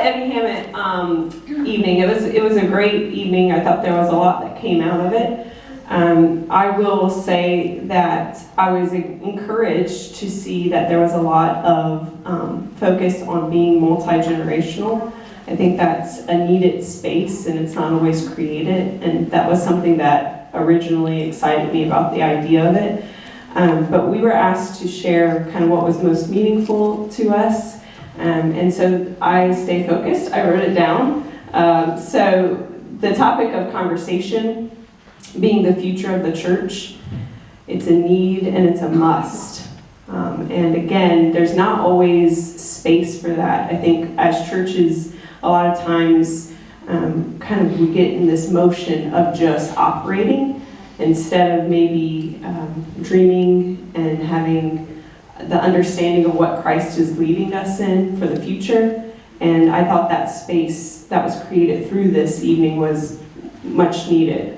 Eddie Hammett evening. It was a great evening. I thought there was a lot that came out of it. I will say that I was encouraged to see that there was a lot of focus on being multi-generational. I think that's a needed space and it's not always created, and that was something that originally excited me about the idea of it. But we were asked to share kind of what was most meaningful to us, and so I stayed focused. I wrote it down. So the topic of conversation being the future of the church, it's a need and it's a must. And again, there's not always space for that. I think as churches, a lot of times kind of we get in this motion of just operating instead of maybe dreaming and having the understanding of what Christ is leading us in for the future. And I thought that space that was created through this evening was much needed.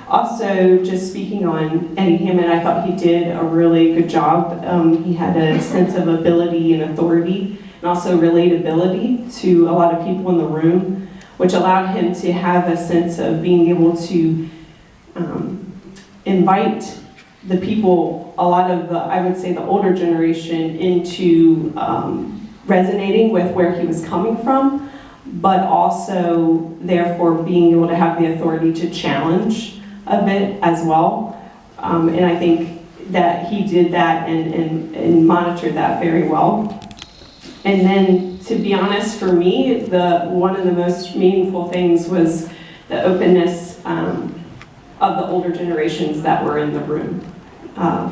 Also, just speaking on Eddie Hammond, I thought he did a really good job. He had a sense of ability and authority, and also relatability to a lot of people in the room, which allowed him to have a sense of being able to invite the people, a lot of the, I would say the older generation, into resonating with where he was coming from, but also therefore being able to have the authority to challenge a bit as well. And I think that he did that and monitored that very well. And then, to be honest, for me, one of the most meaningful things was the openness of the older generations that were in the room.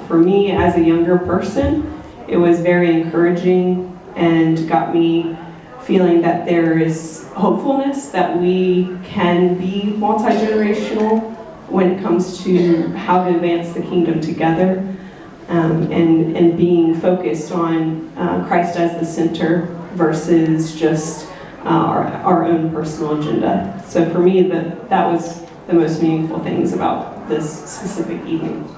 For me, as a younger person, it was very encouraging and got me feeling that there is hopefulness that we can be multi-generational when it comes to how to advance the kingdom together, and being focused on Christ as the center versus just our own personal agenda. So for me, that was the most meaningful things about this specific evening.